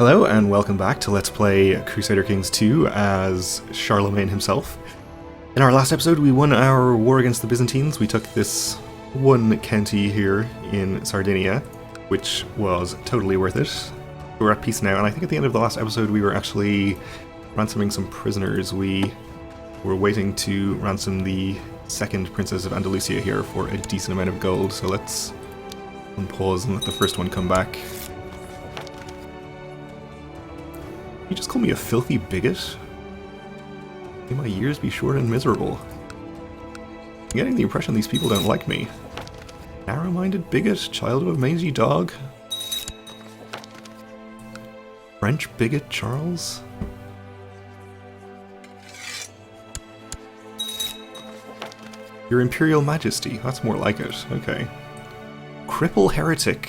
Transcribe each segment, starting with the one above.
Hello and welcome back to Let's Play Crusader Kings 2 as Charlemagne himself. In our last episode we won our war against the Byzantines. We took this one county here in Sardinia, which was totally worth it. We're at peace now, and I think at the end of the last episode we were actually ransoming some prisoners. We were waiting to ransom the second Princess of Andalusia here for a decent amount of gold, so let's unpause and let the first one come back. You just call me a filthy bigot? May my years be short and miserable. I'm getting the impression these people don't like me. Narrow-minded bigot, child of a mangy dog. French bigot, Charles? Your Imperial Majesty, that's more like it, okay. Cripple heretic.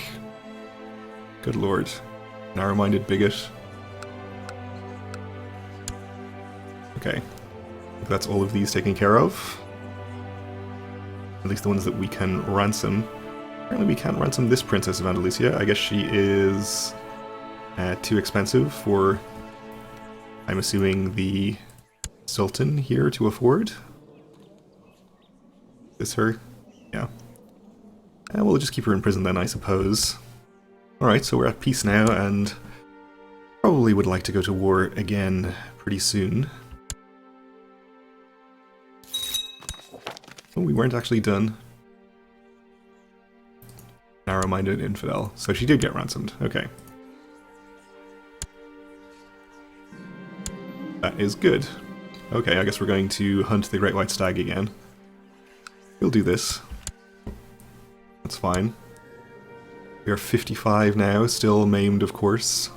Good lord. Narrow-minded bigot. Okay, that's all of these taken care of. At least the ones that we can ransom. Apparently we can't ransom this Princess of Andalusia. I guess she is too expensive for, I'm assuming, the Sultan here to afford. Is this her? Yeah. We'll just keep her in prison then, I suppose. Alright, so we're at peace now, and probably would like to go to war again pretty soon. Oh, we weren't actually done. Narrow-minded infidel. So she did get ransomed. Okay. That is good. Okay, I guess we're going to hunt the Great White Stag again. We'll do this. That's fine. We are 55 now, still maimed, of course.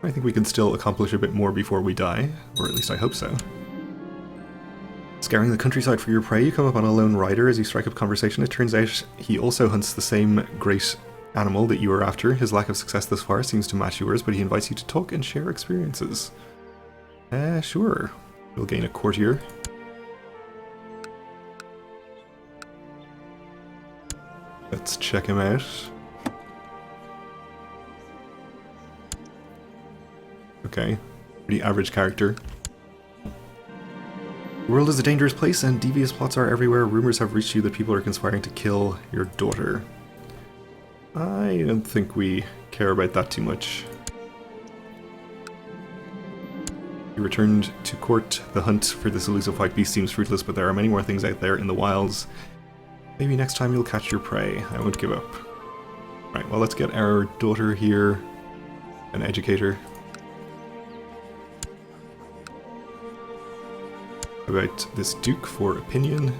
I think we can still accomplish a bit more before we die, or at least I hope so. Scouring the countryside for your prey, you come upon a lone rider as you strike up conversation. It turns out he also hunts the same great animal that you are after. His lack of success thus far seems to match yours, but he invites you to talk and share experiences. Sure. We'll gain a courtier. Let's check him out. Okay, pretty average character. The world is a dangerous place and devious plots are everywhere. Rumors have reached you that people are conspiring to kill your daughter. I don't think we care about that too much. You returned to court. The hunt for this elusive white beast seems fruitless, but there are many more things out there in the wilds. Maybe next time you'll catch your prey. I won't give up. Right, well, let's get our daughter here, an educator. About this Duke for opinion.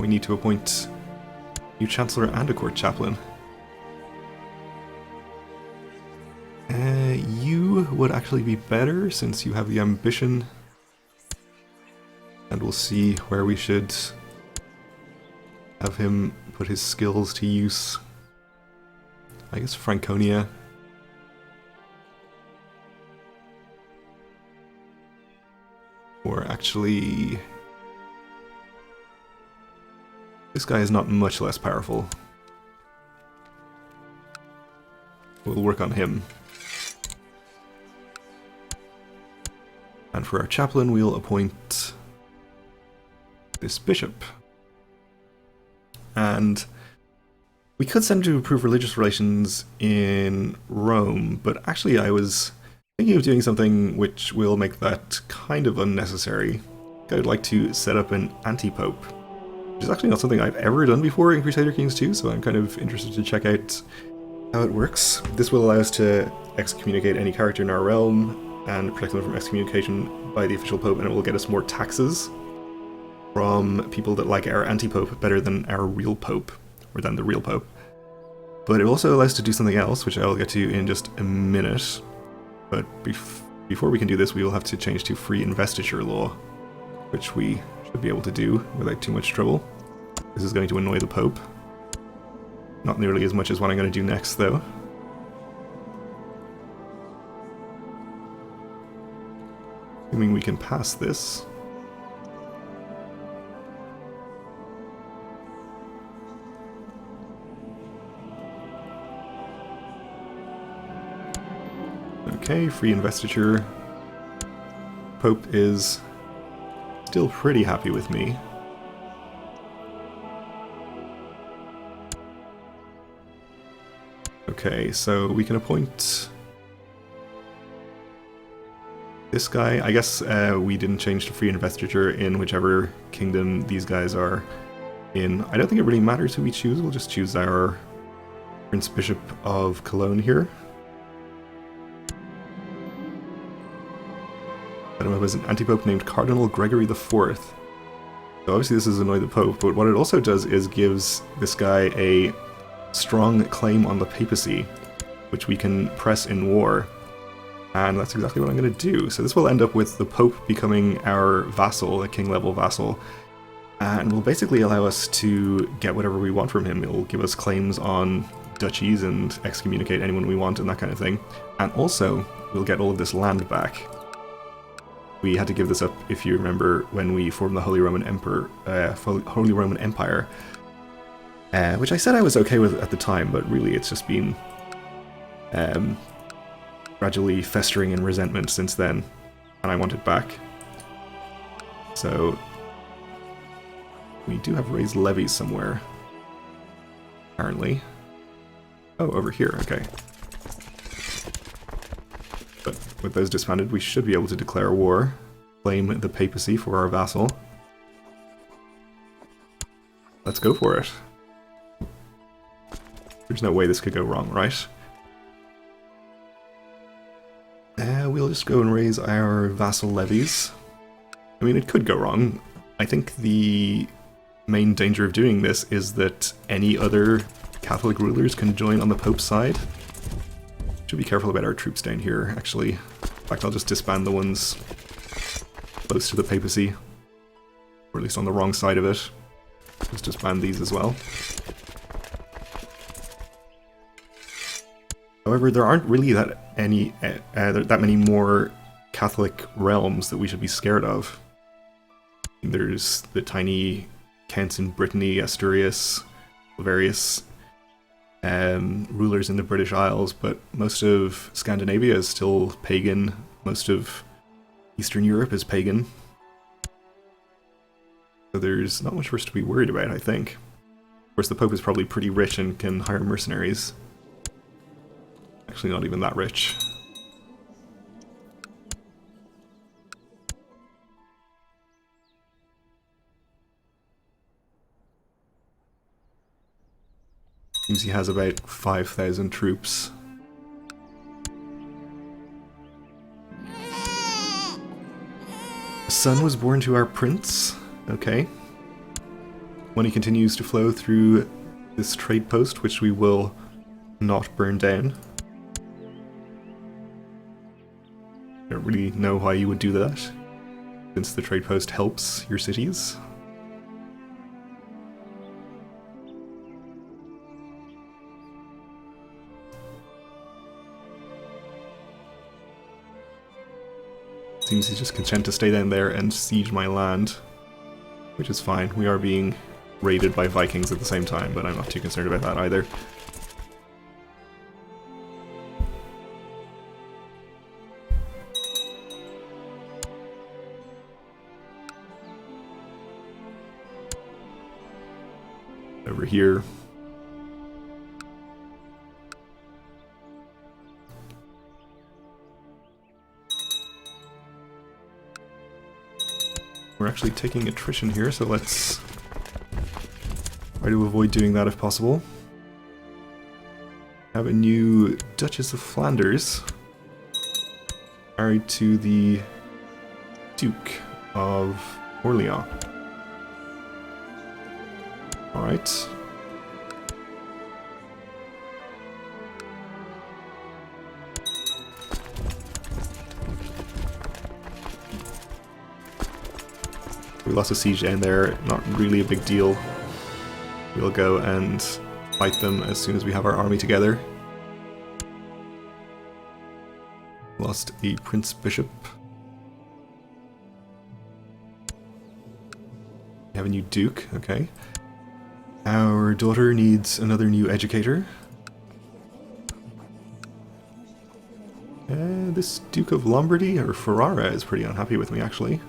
We need to appoint a new Chancellor and a court chaplain. You would actually be better since you have the ambition. And we'll see where we should have him put his skills to use. I guess Franconia. Or actually, this guy is not much less powerful. We'll work on him. And for our chaplain, we'll appoint this bishop. And we could send him to improve religious relations in Rome, but actually I was thinking of doing something which will make that kind of unnecessary. I would like to set up an antipope, which is actually not something I've ever done before in Crusader Kings 2, so I'm kind of interested to check out how it works. This will allow us to excommunicate any character in our realm and protect them from excommunication by the official pope, and it will get us more taxes from people that like our anti-pope better than our real pope, or than the real pope. But it also allows us to do something else, which I'll get to in just a minute. But before we can do this, we will have to change to free investiture law, which we should be able to do without too much trouble. This is going to annoy the Pope. Not nearly as much as what I'm going to do next, though. Assuming we can pass this. Okay, free investiture. Pope is still pretty happy with me. Okay, so we can appoint this guy. I guess we didn't change to free investiture in whichever kingdom these guys are in. I don't think it really matters who we choose. We'll just choose our Prince Bishop of Cologne here. I don't know if it was an antipope named Cardinal Gregory IV. So obviously this is annoy the Pope, but what it also does is gives this guy a strong claim on the papacy, which we can press in war. And that's exactly what I'm going to do. So this will end up with the Pope becoming our vassal, a king-level vassal, and will basically allow us to get whatever we want from him. It will give us claims on duchies and excommunicate anyone we want and that kind of thing. And also, we'll get all of this land back. We had to give this up, if you remember, when we formed the Holy Roman Empire, which I said I was okay with at the time, but really it's just been gradually festering in resentment since then, and I want it back. So we do have raised levies somewhere, apparently. Oh, over here, okay. But with those disbanded, we should be able to declare war, claim the papacy for our vassal. Let's go for it. There's no way this could go wrong, right? We'll just go and raise our vassal levies. I mean, it could go wrong. I think the main danger of doing this is that any other Catholic rulers can join on the Pope's side. Should be careful about our troops down here, actually. In fact, I'll just disband the ones close to the papacy. Or at least on the wrong side of it. Just disband these as well. However, there aren't really that many more Catholic realms that we should be scared of. There's the tiny counts in Brittany, Asturias, various rulers in the British Isles, but most of Scandinavia is still pagan. Most of Eastern Europe is pagan. So there's not much for us to be worried about, I think. Of course, the Pope is probably pretty rich and can hire mercenaries. Actually, not even that rich. Seems he has about 5,000 troops. A son was born to our prince. Okay. Money continues to flow through this trade post, which we will not burn down. I don't really know why you would do that, since the trade post helps your cities. Seems he's just content to stay down there and siege my land, which is fine. We are being raided by Vikings at the same time, but I'm not too concerned about that either. Over here. We're actually taking attrition here, so let's try to avoid doing that if possible. Have a new Duchess of Flanders, married to the Duke of Orleans. Alright. We lost a siege down there, not really a big deal. We'll go and fight them as soon as we have our army together. Lost a Prince Bishop. We have a new Duke, okay. Our daughter needs another new educator. This Duke of Lombardy, or Ferrara, is pretty unhappy with me, actually.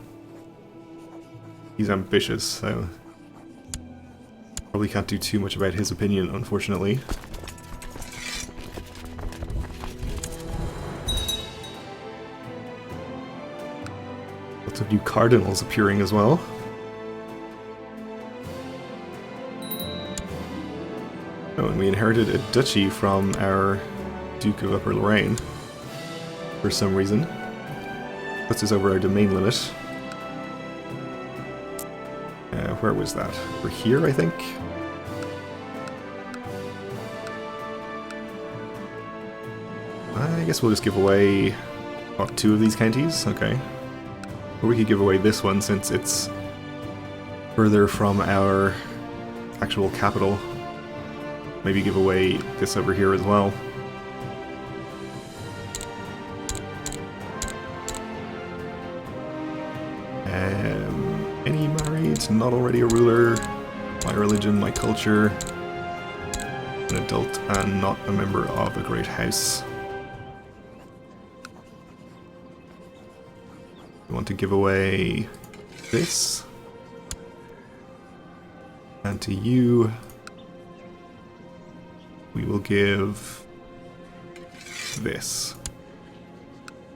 He's ambitious, so probably can't do too much about his opinion, unfortunately. Lots of new cardinals appearing as well. Oh, and we inherited a duchy from our Duke of Upper Lorraine, for some reason. Puts us over our domain limit. Where was that? Over here, I think? I guess we'll just give away, what, 2 of these counties? Okay. Or we could give away this one since it's further from our actual capital. Maybe give away this over here as well. Any married? Not already a ruler. My religion, my culture. An adult and not a member of a great house. We want to give away this. And to you, we will give this.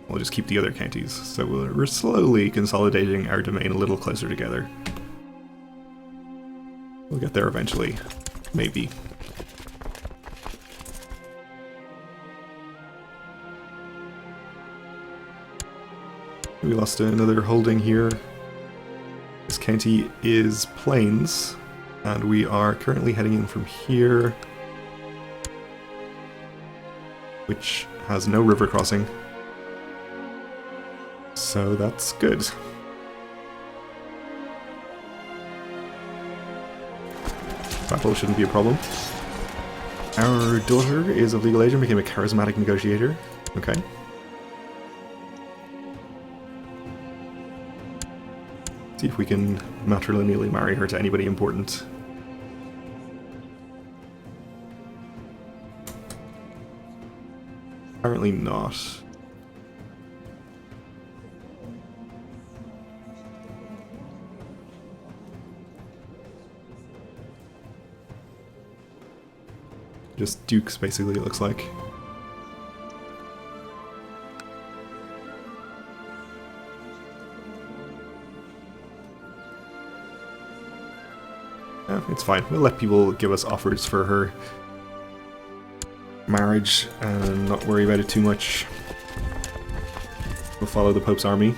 We'll just keep the other counties. So we're slowly consolidating our domain a little closer together. We'll get there eventually. Maybe. We lost another holding here. This county is plains, and we are currently heading in from here, which has no river crossing. So that's good. Papal shouldn't be a problem. Our daughter is of legal age and became a charismatic negotiator. Okay. See if we can matrilineally marry her to anybody important. Apparently not. Just dukes, basically, it looks like. It's fine. We'll let people give us offers for her marriage and not worry about it too much. We'll follow the Pope's army.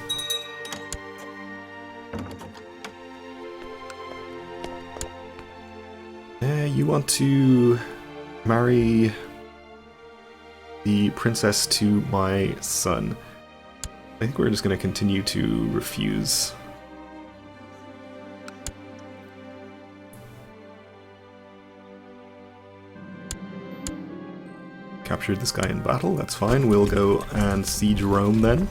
You want to marry the princess to my son. I think we're just going to continue to refuse. Captured this guy in battle, that's fine. We'll go and siege Rome then.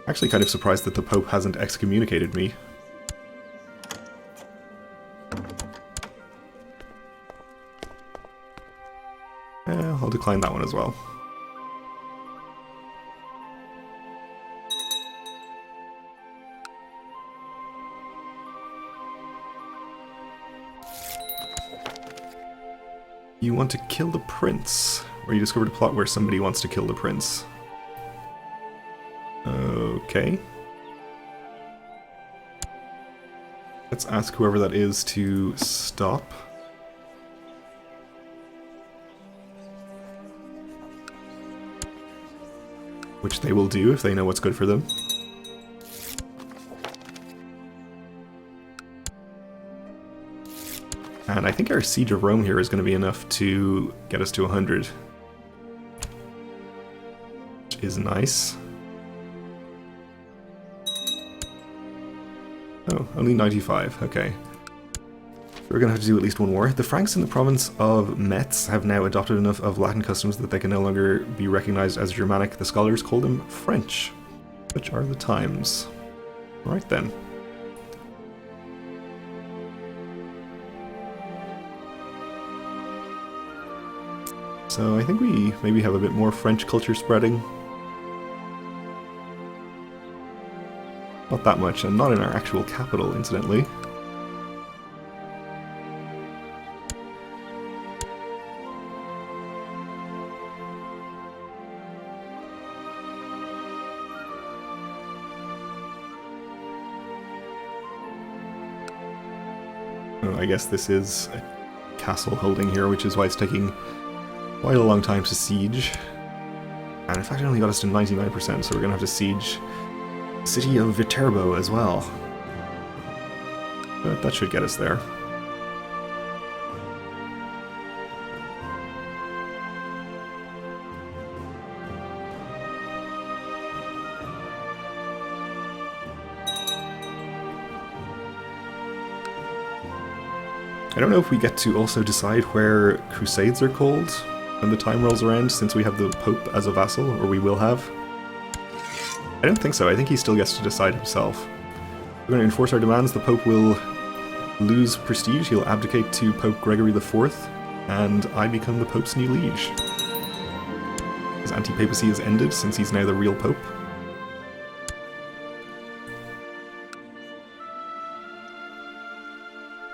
Actually kind of surprised that the Pope hasn't excommunicated me. I'll decline that one as well. You want to kill the prince, or you discovered a plot where somebody wants to kill the prince. Okay. Let's ask whoever that is to stop. Which they will do if they know what's good for them. And I think our siege of Rome here is going to be enough to get us to 100. Which is nice. Oh, only 95, okay. We're going to have to do at least one more. The Franks in the province of Metz have now adopted enough of Latin customs that they can no longer be recognized as Germanic. The scholars call them French. Which are the times? Right then. So I think we maybe have a bit more French culture spreading. Not that much, and not in our actual capital, incidentally. Oh, I guess this is a castle holding here, which is why it's taking quite a long time to siege. And in fact it only got us to 99%, so we're going to have to siege the city of Viterbo as well. But that should get us there. I don't know if we get to also decide where crusades are called when the time rolls around, since we have the Pope as a vassal, or we will have. I don't think so. I think he still gets to decide himself. We're going to enforce our demands. The Pope will lose prestige. He'll abdicate to Pope Gregory IV, and I become the Pope's new liege. His anti-papacy has ended, since he's now the real Pope.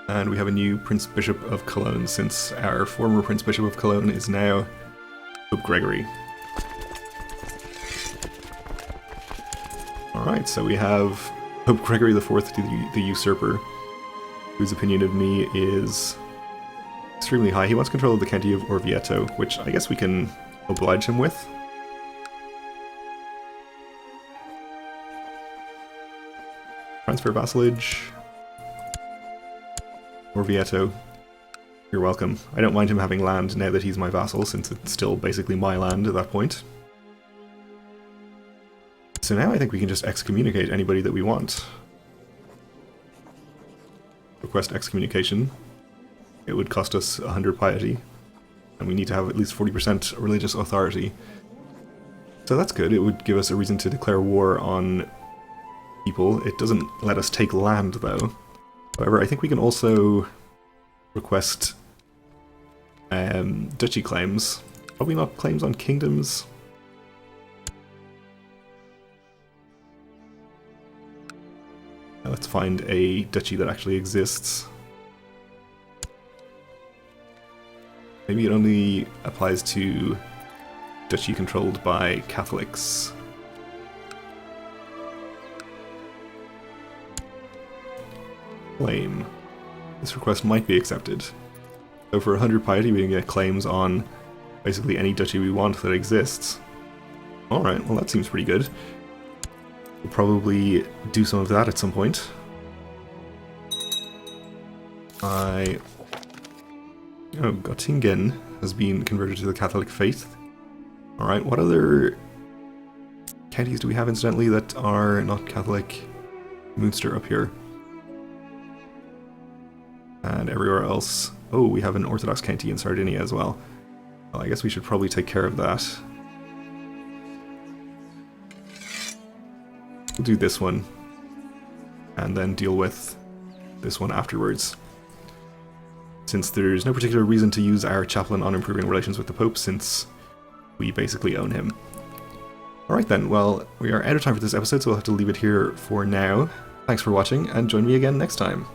And we have a new Prince Bishop of Cologne, since our former Prince Bishop of Cologne is now Pope Gregory. Alright, so we have Pope Gregory IV, the usurper, whose opinion of me is extremely high. He wants control of the county of Orvieto, which I guess we can oblige him with. Transfer vassalage. Orvieto, you're welcome. I don't mind him having land now that he's my vassal, since it's still basically my land at that point. So now I think we can just excommunicate anybody that we want. Request excommunication. It would cost us 100 piety, and we need to have at least 40% religious authority. So that's good. It would give us a reason to declare war on people. It doesn't let us take land, though. However, I think we can also request duchy claims. Probably not claims on kingdoms. Now let's find a duchy that actually exists. Maybe it only applies to duchy controlled by Catholics. Claim. This request might be accepted. So for 100 piety we can get claims on basically any duchy we want that exists. Alright, well that seems pretty good. We'll probably do some of that at some point. Oh, Göttingen has been converted to the Catholic faith. Alright, what other counties do we have incidentally that are not Catholic? Munster up here. And everywhere else. Oh, we have an Orthodox county in Sardinia as well. Well, I guess we should probably take care of that. We'll do this one, and then deal with this one afterwards. Since there's no particular reason to use our chaplain on improving relations with the Pope, since we basically own him. Alright then, well, we are out of time for this episode, so we'll have to leave it here for now. Thanks for watching, and join me again next time.